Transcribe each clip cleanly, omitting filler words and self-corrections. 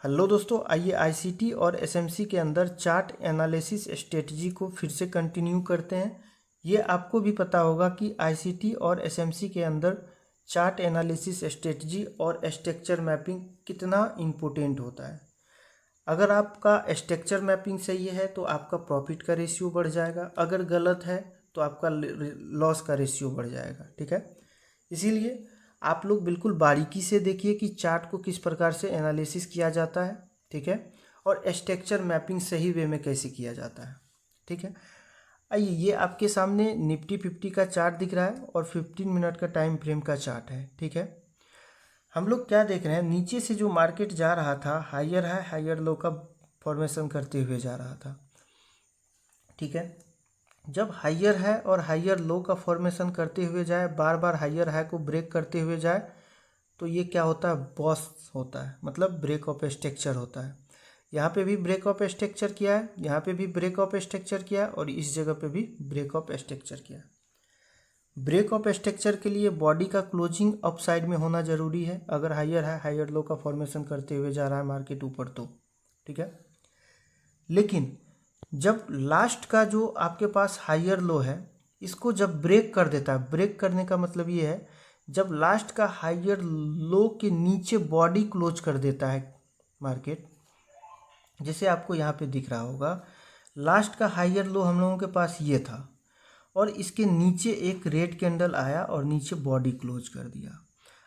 Hello दोस्तों, आइए ICT और एसएमसी के अंदर चार्ट एनालिसिस स्ट्रेटजी को फिर से कंटिन्यू करते हैं। ये आपको भी पता होगा कि आईसीटी और एसएमसी के अंदर चार्ट एनालिसिस स्ट्रेटजी और स्ट्रक्चर मैपिंग कितना इम्पोर्टेंट होता है। अगर आपका स्ट्रक्चर मैपिंग सही है तो आपका प्रॉफिट का रेशियो बढ़ जाएगा, अगर गलत है तो आपका लॉस का रेशियो बढ़ जाएगा। ठीक है, इसीलिए आप लोग बिल्कुल बारीकी से देखिए कि चार्ट को किस प्रकार से एनालिसिस किया जाता है। ठीक है, और स्ट्रक्चर मैपिंग सही वे में कैसे किया जाता है। ठीक है, आइए, ये आपके सामने निफ्टी 50 का चार्ट दिख रहा है और 15 मिनट का टाइम फ्रेम का चार्ट है। ठीक है, हम लोग क्या देख रहे हैं, नीचे से जो मार्केट जा रहा था हायर है हायर लो का फॉर्मेशन करते हुए जा रहा था। ठीक है, जब हायर है और हायर लो का फॉर्मेशन करते हुए जाए, बार बार हायर हाई को ब्रेक करते हुए जाए, तो ये क्या होता है, बॉस होता है, मतलब ब्रेक ऑफ स्ट्रक्चर होता है। यहाँ पे भी ब्रेक ऑफ स्ट्रक्चर किया है, यहाँ पे भी ब्रेक ऑफ स्ट्रक्चर किया है और इस जगह पे भी ब्रेक ऑफ स्ट्रक्चर किया है। ब्रेक ऑफ स्ट्रक्चर के लिए बॉडी का क्लोजिंग अप साइड में होना जरूरी है, अगर हायर है हायर लो का फॉर्मेशन करते हुए जा रहा है मार्केट ऊपर तो। ठीक है, लेकिन जब लास्ट का जो आपके पास हायर लो है, इसको जब ब्रेक कर देता है, ब्रेक करने का मतलब ये है जब लास्ट का हायर लो के नीचे बॉडी क्लोज कर देता है मार्केट, जैसे आपको यहाँ पे दिख रहा होगा, लास्ट का हायर लो हम लोगों के पास ये था और इसके नीचे एक रेड कैंडल आया और नीचे बॉडी क्लोज कर दिया।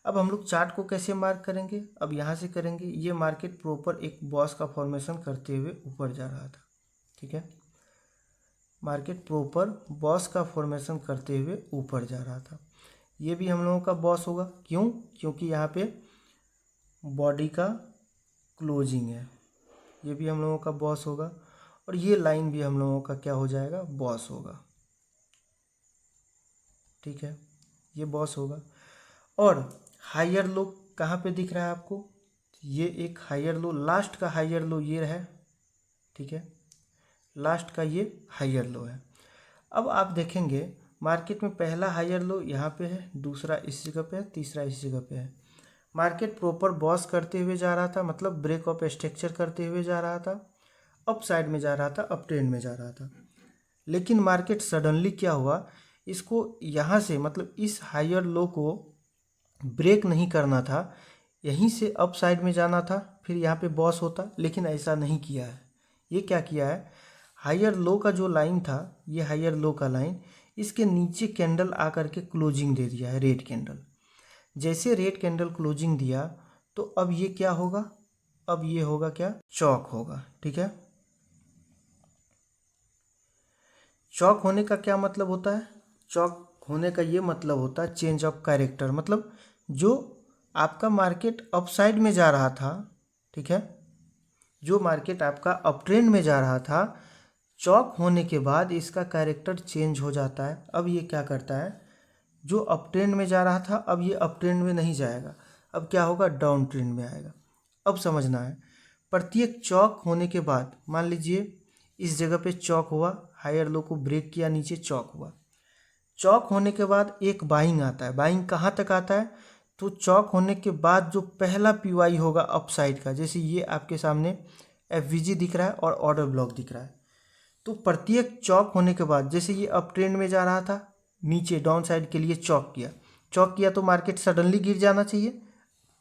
अब हम लोग चार्ट को कैसे मार्क करेंगे, अब यहाँ से करेंगे। ये मार्केट प्रॉपर एक बॉस का फॉर्मेशन करते हुए ऊपर जा रहा था। ठीक है, मार्केट प्रॉपर बॉस का फॉर्मेशन करते हुए ऊपर जा रहा था। ये भी हम लोगों का बॉस होगा, क्यों? क्योंकि यहाँ पे बॉडी का क्लोजिंग है। ये भी हम लोगों का बॉस होगा और ये लाइन भी हम लोगों का क्या हो जाएगा, बॉस होगा। ठीक है, ये बॉस होगा। और हायर लो कहाँ पे दिख रहा है आपको, ये एक हायर लो, लास्ट का हायर लो ये है। ठीक है, लास्ट का ये हायर लो है। अब आप देखेंगे मार्केट में पहला हायर लो यहाँ पे है, दूसरा इस जगह पे है, तीसरा इस जगह पे है। मार्केट प्रॉपर बॉस करते हुए जा रहा था, मतलब ब्रेक ऑफ स्ट्रक्चर करते हुए जा रहा था, अप साइड में जा रहा था, अप ट्रेंड में जा रहा था। लेकिन मार्केट सडनली क्या हुआ, इसको यहाँ से मतलब इस हायर लो को ब्रेक नहीं करना था, यहीं से अप साइड में जाना था, फिर यहाँ पे बॉस होता, लेकिन ऐसा नहीं किया है। ये क्या किया है, हायर लो का जो लाइन था, ये हायर लो का लाइन, इसके नीचे कैंडल आकर के क्लोजिंग दे दिया है, रेड कैंडल। जैसे रेड कैंडल क्लोजिंग दिया तो अब ये क्या होगा, अब ये होगा क्या, चौक होगा। ठीक है, चौक होने का क्या मतलब होता है, चौक होने का ये मतलब होता है चेंज ऑफ कैरेक्टर, मतलब जो आपका मार्केट अप साइड में जा रहा था, ठीक है, जो मार्केट आपका अप ट्रेंड में जा रहा था, चौक होने के बाद इसका कैरेक्टर चेंज हो जाता है। अब ये क्या करता है, जो अप ट्रेंड में जा रहा था अब ये अप ट्रेंड में नहीं जाएगा, अब क्या होगा, डाउन ट्रेंड में आएगा। अब समझना है, प्रत्येक चौक होने के बाद, मान लीजिए इस जगह पे चौक हुआ, हायर लो को ब्रेक किया, नीचे चौक हुआ, चौक होने के बाद एक बाइंग आता है। बाइंग कहाँ तक आता है, तो चौक होने के बाद जो पहला पीवाई होगा अप साइड का, जैसे ये आपके सामने एफवीजी दिख रहा है और ऑर्डर ब्लॉक दिख रहा है, तो प्रत्येक चौक होने के बाद, जैसे ये अप ट्रेंड में जा रहा था, नीचे डाउन साइड के लिए चौक किया, चौक किया तो मार्केट सडनली गिर जाना चाहिए,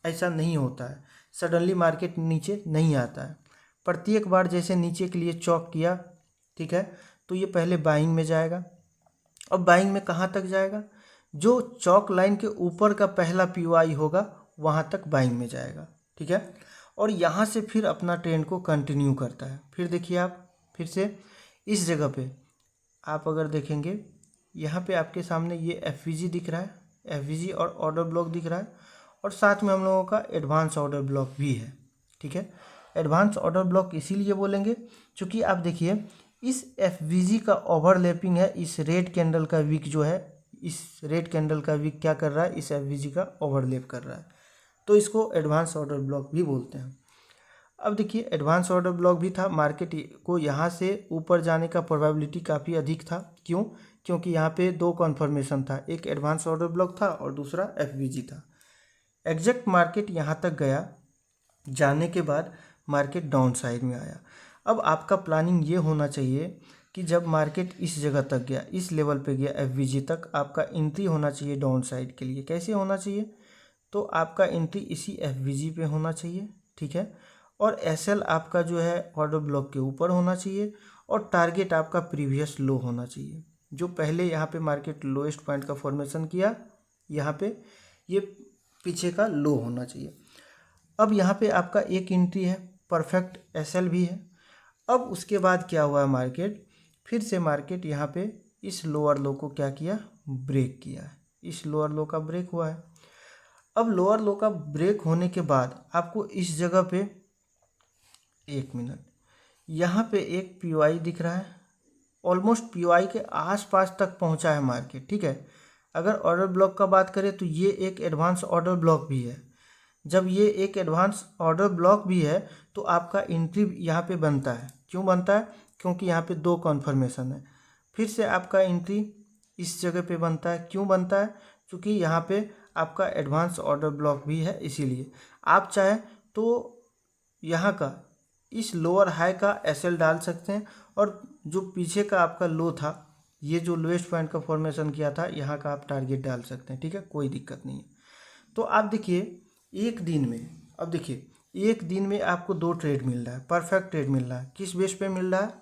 ऐसा नहीं होता है, सडनली मार्केट नीचे नहीं आता है। प्रत्येक बार जैसे नीचे के लिए चौक किया, ठीक है, तो ये पहले बाइंग में जाएगा। अब बाइंग में कहाँ तक जाएगा, जो चौक लाइन के ऊपर का पहला पीवाई होगा वहाँ तक बाइंग में जाएगा। ठीक है, और यहाँ से फिर अपना ट्रेंड को कंटिन्यू करता है। फिर देखिए आप, फिर से इस जगह पे आप अगर देखेंगे, यहाँ पे आपके सामने ये एफवीजी दिख रहा है, एफवीजी और ऑर्डर ब्लॉक दिख रहा है, और साथ में हम लोगों का एडवांस ऑर्डर ब्लॉक भी है। ठीक है, एडवांस ऑर्डर ब्लॉक इसीलिए बोलेंगे क्योंकि आप देखिए इस एफवीजी का ओवरलैपिंग है, इस रेड कैंडल का विक जो है, इस रेड कैंडल का विक क्या कर रहा है, इस एफवीजी का ओवरलैप कर रहा है, तो इसको एडवांस ऑर्डर ब्लॉक भी बोलते हैं। अब देखिए एडवांस ऑर्डर ब्लॉक भी था, मार्केट को यहाँ से ऊपर जाने का प्रोबेबिलिटी काफ़ी अधिक था। क्यों? क्योंकि यहाँ पे दो कन्फर्मेशन था, एक एडवांस ऑर्डर ब्लॉक था और दूसरा एफवीजी था। एग्जैक्ट मार्केट यहाँ तक गया, जाने के बाद मार्केट डाउन साइड में आया। अब आपका प्लानिंग ये होना चाहिए कि जब मार्केट इस जगह तक गया, इस लेवल पे गया एफवीजी तक, आपका एंट्री होना चाहिए डाउन साइड के लिए। कैसे होना चाहिए? तो आपका एंट्री इसी एफवीजी पे होना चाहिए, ठीक है। और एसएल आपका जो है ऑर्डर ब्लॉक के ऊपर होना चाहिए और टारगेट आपका प्रीवियस लो होना चाहिए। जो पहले यहाँ पे मार्केट लोएस्ट पॉइंट का फॉर्मेशन किया, यहाँ पे ये पीछे का लो होना चाहिए। अब यहाँ पे आपका एक एंट्री है, परफेक्ट एसएल भी है। अब उसके बाद क्या हुआ, मार्केट फिर से मार्केट यहाँ पे इस लोअर लो को क्या किया, ब्रेक किया। इस लोअर लो का ब्रेक हुआ है। अब लोअर लो का ब्रेक होने के बाद आपको इस जगह पे, एक मिनट, यहाँ पे एक पीओआई दिख रहा है, ऑलमोस्ट पीओआई के आसपास तक पहुँचा है मार्केट, ठीक है। अगर ऑर्डर ब्लॉक का बात करें तो ये एक एडवांस ऑर्डर ब्लॉक भी है। जब ये एक एडवांस ऑर्डर ब्लॉक भी है तो आपका एंट्री यहाँ पे बनता है। क्यों बनता है? क्योंकि यहाँ पे दो कॉन्फर्मेशन है। फिर से आपका एंट्री इस जगह पे बनता है। क्यों बनता है? क्योंकि यहाँ पे आपका एडवांस ऑर्डर ब्लॉक भी है, इसीलिए आप चाहे तो यहाँ का इस लोअर हाई का एसएल डाल सकते हैं और जो पीछे का आपका लो था, ये जो लोएस्ट पॉइंट का फॉर्मेशन किया था, यहाँ का आप टारगेट डाल सकते हैं, ठीक है, कोई दिक्कत नहीं है। तो आप देखिए एक दिन में, अब देखिए एक दिन में आपको दो ट्रेड मिल रहा है, परफेक्ट ट्रेड मिल रहा है। किस बेस पे मिल रहा है?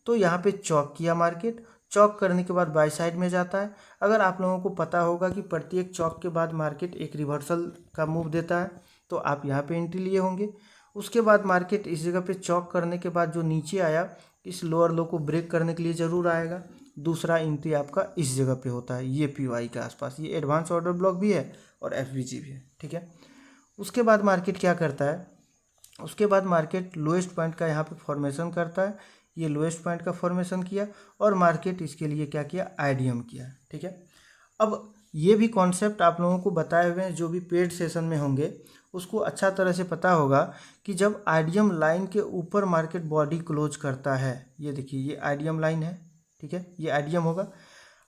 तो यहाँ पे चौक किया मार्केट, चौक करने के बाद बाय साइड में जाता है। अगर आप लोगों को पता होगा कि प्रत्येक चौक के बाद मार्केट एक रिवर्सल का मूव देता है, तो आप यहाँ पे एंट्री लिए होंगे। उसके बाद मार्केट इस जगह पे चौक करने के बाद जो नीचे आया, इस लोअर लो को ब्रेक करने के लिए ज़रूर आएगा। दूसरा एंट्री आपका इस जगह पे होता है, ये पीओआई के आसपास। ये एडवांस ऑर्डर ब्लॉक भी है और एफवीजी भी है, ठीक है। उसके बाद मार्केट क्या करता है? उसके बाद मार्केट लोएस्ट पॉइंट का यहाँ पे फॉर्मेशन करता है। ये लोएस्ट पॉइंट का फॉर्मेशन किया और मार्केट इसके लिए क्या किया, आईडीएम किया, ठीक है। अब ये भी कॉन्सेप्ट आप लोगों को बताए हुए हैं, जो भी पेड सेशन में होंगे उसको अच्छा तरह से पता होगा कि जब आईडीएम लाइन के ऊपर मार्केट बॉडी क्लोज करता है, ये देखिए ये आईडीएम लाइन है, ठीक है, ये आईडीएम होगा।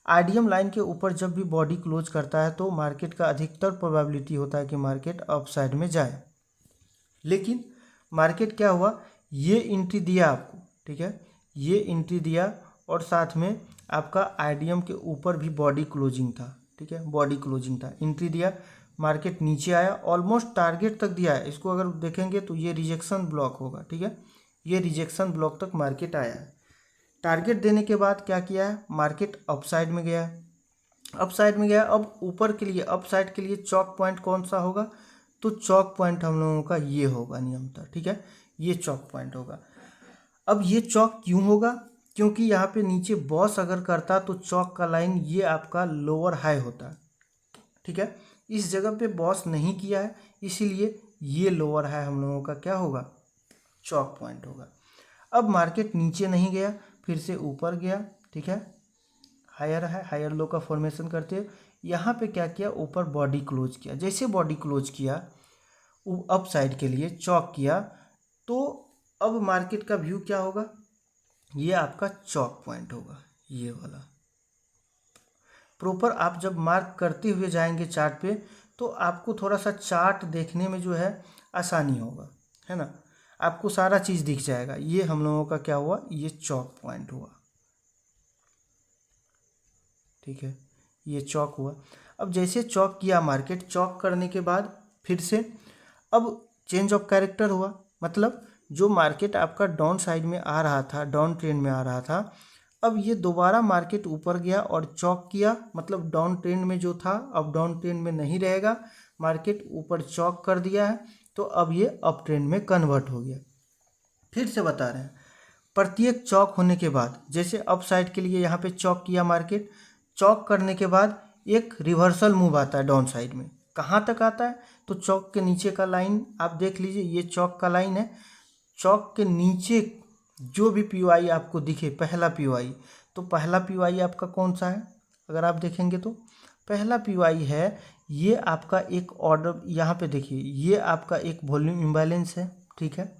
आईडीएम लाइन के ऊपर जब भी बॉडी क्लोज करता है तो मार्केट का अधिकतर प्रोबेबिलिटी होता है कि मार्केट अप साइड में जाए। लेकिन मार्केट क्या हुआ, ये एंट्री दिया आपको, ठीक है, ये एंट्री दिया और साथ में आपका आईडीएम के ऊपर भी बॉडी क्लोजिंग था, ठीक है, बॉडी क्लोजिंग था, एंट्री दिया, मार्केट नीचे आया, ऑलमोस्ट टारगेट तक दिया है। इसको अगर देखेंगे तो ये रिजेक्शन ब्लॉक होगा, ठीक है, ये रिजेक्शन ब्लॉक तक मार्केट आया है। टारगेट देने के बाद क्या किया है, मार्केट अप साइड में गया, अप साइड में गया। अब ऊपर के लिए, अप साइड के लिए चौक पॉइंट कौन सा होगा? तो चौक पॉइंट हम लोगों का ये होगा नियमतः, ठीक है, ये चौक पॉइंट होगा। अब ये चौक क्यों होगा? क्योंकि यहाँ पे नीचे बॉस अगर करता तो चौक का लाइन ये आपका लोअर हाई होता, ठीक है। इस जगह पे बॉस नहीं किया है, इसीलिए ये लोअर हाई हम लोगों का क्या होगा, चौक पॉइंट होगा। अब मार्केट नीचे नहीं गया, फिर से ऊपर गया, ठीक है, हायर है, हायर लो का फॉर्मेशन करते हैं। यहाँ पे क्या किया, ऊपर बॉडी क्लोज किया। जैसे बॉडी क्लोज किया अप साइड के लिए, चौक किया, तो अब मार्केट का व्यू क्या होगा, ये आपका चौक पॉइंट होगा, ये वाला। प्रॉपर आप जब मार्क करते हुए जाएंगे चार्ट पे तो आपको थोड़ा सा चार्ट देखने में जो है आसानी होगा, है ना, आपको सारा चीज़ दिख जाएगा। ये हम लोगों का क्या हुआ, ये चौक पॉइंट हुआ, ठीक है, ये चौक हुआ। अब जैसे चौक किया मार्केट, चौक करने के बाद फिर से अब चेंज ऑफ कैरेक्टर हुआ। मतलब जो मार्केट आपका डाउन साइड में आ रहा था, डाउन ट्रेंड में आ रहा था, अब ये दोबारा मार्केट ऊपर गया और चौक किया। मतलब डाउन ट्रेंड में जो था अब डाउन ट्रेंड में नहीं रहेगा, मार्केट ऊपर चौक कर दिया है, तो अब ये अप ट्रेंड में कन्वर्ट हो गया। फिर से बता रहे हैं, प्रत्येक चौक होने के बाद, जैसे अप साइड के लिए यहाँ पे चौक किया मार्केट, चौक करने के बाद एक रिवर्सल मूव आता है डाउन साइड में। कहाँ तक आता है? तो चौक के नीचे का लाइन आप देख लीजिए, ये चौक का लाइन है। चौक के नीचे जो भी पीओआई आपको दिखे, पहला पीओआई, तो पहला पीओआई आपका कौन सा है? अगर आप देखेंगे तो पहला पीओआई है ये आपका एक ऑर्डर, यहाँ पे देखिए ये आपका एक वॉल्यूम इम्बैलेंस है, ठीक है।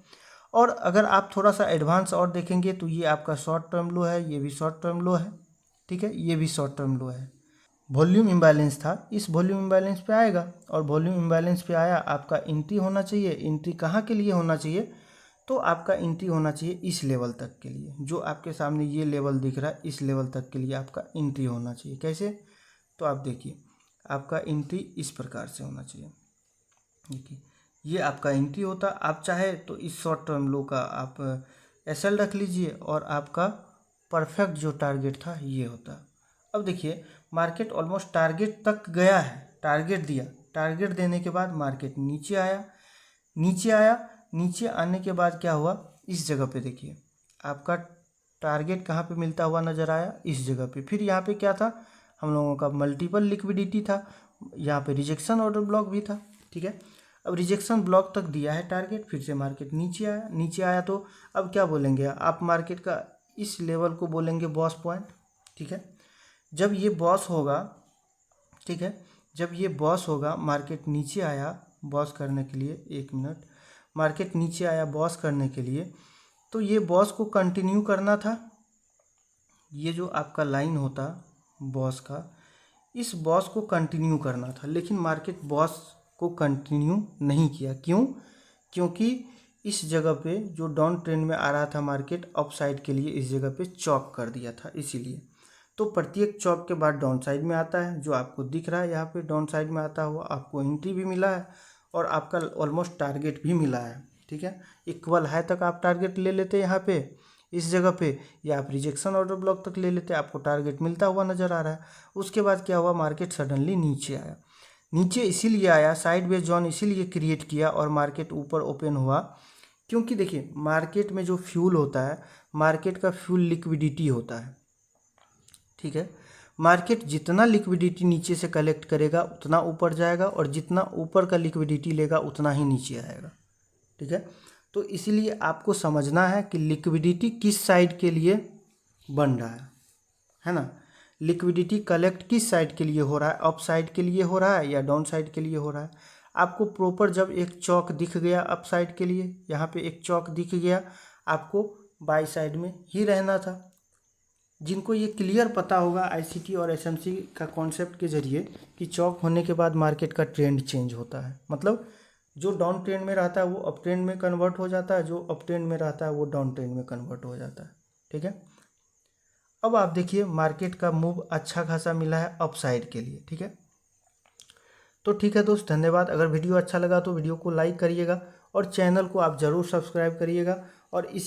और अगर आप थोड़ा सा एडवांस और देखेंगे तो ये आपका शॉर्ट टर्म लो है, ये भी शॉर्ट टर्म लो है, ठीक है, ये भी शॉर्ट टर्म लो है। वॉल्यूम इम्बैलेंस था, इस वॉल्यूम इम्बैलेंस पे आएगा और वॉल्यूम इम्बैलेंस पे आया, आपका एंट्री होना चाहिए। एंट्री कहाँ के लिए होना चाहिए? तो आपका एंट्री होना चाहिए इस लेवल तक के लिए, जो आपके सामने ये लेवल दिख रहा है, इस लेवल तक के लिए आपका एंट्री होना चाहिए। कैसे? तो आप देखिए, आपका एंट्री इस प्रकार से होना चाहिए। देखिए, ये आपका एंट्री होता। आप चाहे तो इस शॉर्ट टर्म लो का आप एसएल रख लीजिए और आपका परफेक्ट जो टारगेट था ये होता। अब देखिए, मार्केट ऑलमोस्ट टारगेट तक गया है, टारगेट दिया, टारगेट देने के बाद मार्केट नीचे आया, नीचे आने के बाद क्या हुआ, इस जगह पे देखिए आपका टारगेट कहाँ पे मिलता हुआ नज़र आया, इस जगह पे। फिर यहाँ पे क्या था, हम लोगों का मल्टीपल लिक्विडिटी था, यहाँ पे रिजेक्शन ऑर्डर ब्लॉक भी था। ठीक है, अब रिजेक्शन ब्लॉक तक दिया है टारगेट, फिर से मार्केट नीचे आया तो अब क्या बोलेंगे आप, मार्केट का इस लेवल को बोलेंगे बॉस पॉइंट। ठीक है, जब ये बॉस होगा, ठीक है, जब ये बॉस होगा, मार्केट नीचे आया बॉस करने के लिए, 1 मिनट, मार्केट नीचे आया बॉस करने के लिए, तो ये बॉस को कंटिन्यू करना था। ये जो आपका लाइन होता बॉस का, इस बॉस को कंटिन्यू करना था, लेकिन मार्केट बॉस को कंटिन्यू नहीं किया। क्यों? क्योंकि इस जगह पे जो डाउन ट्रेंड में आ रहा था मार्केट अप साइड के लिए, इस जगह पे चॉक कर दिया था, इसीलिए। तो प्रत्येक चॉक के बाद डाउन साइड में आता है, जो आपको दिख रहा है यहाँ पे डाउन साइड में आता हुआ, आपको एंट्री भी मिला है और आपका ऑलमोस्ट टारगेट भी मिला है। ठीक है, इक्वल हाई तक आप टारगेट ले लेते यहाँ पे इस जगह पे, या आप रिजेक्शन ऑर्डर ब्लॉक तक ले लेते, आपको टारगेट मिलता हुआ नज़र आ रहा है। उसके बाद क्या हुआ, मार्केट सडनली नीचे आया। नीचे इसीलिए आया, साइडवेज जोन इसीलिए क्रिएट किया और मार्केट ऊपर ओपन हुआ, क्योंकि देखिए मार्केट में जो फ्यूल होता है, मार्केट का फ्यूल लिक्विडिटी होता है। ठीक है, मार्केट जितना लिक्विडिटी नीचे से कलेक्ट करेगा उतना ऊपर जाएगा, और जितना ऊपर का लिक्विडिटी लेगा उतना ही नीचे आएगा। ठीक है, तो इसीलिए आपको समझना है कि लिक्विडिटी किस साइड के लिए बन रहा है ना, लिक्विडिटी कलेक्ट किस साइड के लिए हो रहा है, अप साइड के लिए हो रहा है या डाउन साइड के लिए हो रहा है। आपको प्रॉपर जब एक चौक दिख गया अप साइड के लिए, यहाँ पे एक चौक दिख गया, आपको बाई साइड में ही रहना था। जिनको ये क्लियर पता होगा आईसीटी और एसएमसी का कॉन्सेप्ट के जरिए कि चौक होने के बाद मार्केट का ट्रेंड चेंज होता है, मतलब जो डाउन ट्रेंड में रहता है वो अप ट्रेंड में कन्वर्ट हो जाता है, जो अप ट्रेंड में रहता है वो डाउन ट्रेंड में कन्वर्ट हो जाता है। ठीक है, अब आप देखिए मार्केट का मूव अच्छा खासा मिला है अप साइड के लिए। ठीक है, तो ठीक है दोस्त, धन्यवाद। अगर वीडियो अच्छा लगा तो वीडियो को लाइक करिएगा और चैनल को आप ज़रूर सब्सक्राइब करिएगा, और इस